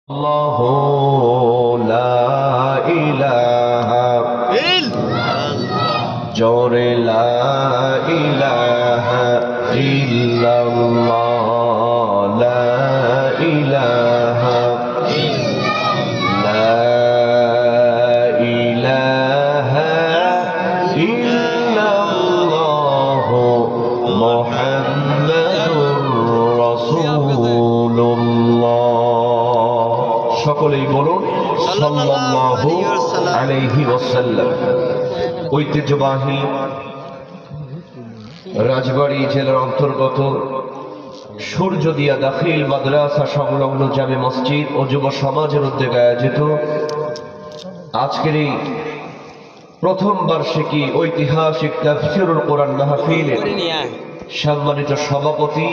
الله لا إله جور لا إله إلا الله لا إله لا إله إلا الله محمد رسول الله সকলেই বলুন সাল্লাল্লাহু আলাইহি ওয়াসাল্লাম। ঐতিহ্যবাহী রাজবাড়ী জেলার অন্তর্গত সূর্যদিয়া দাখিল মাদ্রাসা সংলগ্ন জামে মসজিদ ও যুব সমাজের উদ্যোগে আয়োজিত আজকের এই প্রথম বার্ষিকী ঐতিহাসিক তাফসীরুল কোরআন মাহফিলের সম্মানিত সভাপতি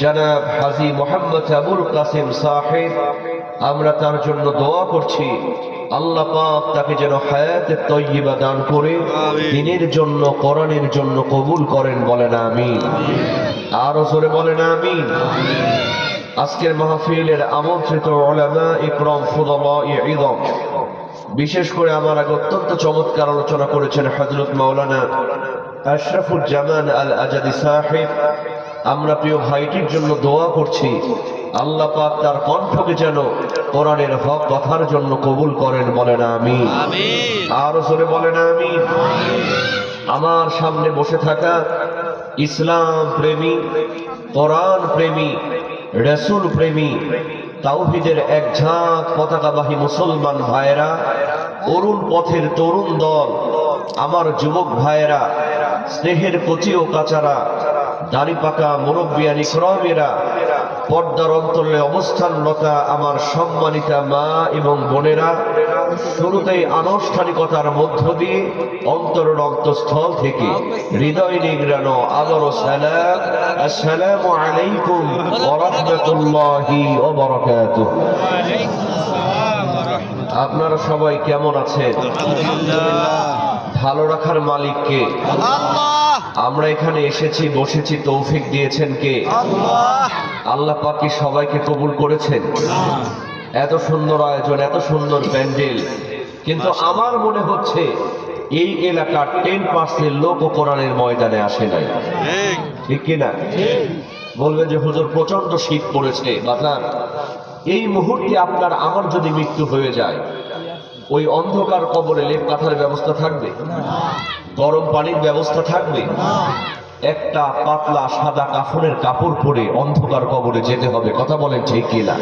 জনাব হাজী মোহাম্মদ আবুল কাসেম সাহেব, আমরা তার জন্য দোয়া করছি আল্লাহ পাক তাকে যেন হায়াতে তয়্যিবা দান করে দ্বীনের জন্য কোরআনের জন্য কবুল করেন, বলেন আমিন। আরো জোরে বলেন আমিন। আজকের মাহফিলের আমন্ত্রিত উলামা ইকরাম ফুদালায়ে ইযম, বিশেষ করে আমার আগে অত্যন্ত চমৎকার আলোচনা করেছেন হযরত মাওলানা আশরাফুজ্জামান আল আজাদি সাহেব। আমরা প্রিয় ভাইটির জন্য দোয়া করছি আল্লাহ পাক তার কণ্ঠকে যেন কোরআনের হক কথার জন্য কবুল করেন, বলেন আমিন। আর জোরে বলেন আমিন। আমার সামনে বসে থাকা ইসলাম প্রেমী, কোরআন প্রেমী, রাসূল প্রেমী, তাওহীদের এক ঝাঁক পতাকাবাহী মুসলমান ভাইয়েরা, অরুণ পথের তরুণ দল, আমার যুবক ভাইয়েরা, স্নেহের কচি ও কাচারা, দাড়ি পাকা মুরব্বিয়ান ইকরামেরা, পর্দার অন্তরে অবস্থানরতা আমার সম্মানিতা মা এবং বোনেরা, শুরুতেই আনুষ্ঠানিকতার মধ্য দিয়ে অন্তরের অন্তঃস্থল থেকে হৃদয় নিংড়ানো আদর ও সালাম, আসসালামু আলাইকুম ওয়া রাহমাতুল্লাহি ওয়া বারাকাতুহু। আপনারা সবাই কেমন আছেন? ভালো রাখার মালিক কে? আমরা এখানে এসেছি, বসেছি, তৌফিক দিয়েছেন কে? আল্লাহ পাক কি সবাইকে কবুল করেছেন? এত সুন্দর আয়োজন, এত সুন্দর প্যান্ডেল, কিন্তু আমার মনে হচ্ছে এই এলাকার 10% লোক কোরআনের ময়দানে আসে নাই, ঠিক কিনা? বলবেন যে হুজুর প্রচন্ড শীত পড়েছে। বাজার এই মুহূর্তে আপনার আমার যদি মৃত্যু হয়ে যায়, ওই অন্ধকার কবরে লেপ কাঁথার ব্যবস্থা থাকবে? গরম পানির ব্যবস্থা থাকবে? একটা পাতলা সাদা কাফনের কাপড় পরে অন্ধকার কবরে যেতে হবে, কথা বলেন ঠিক কিনা?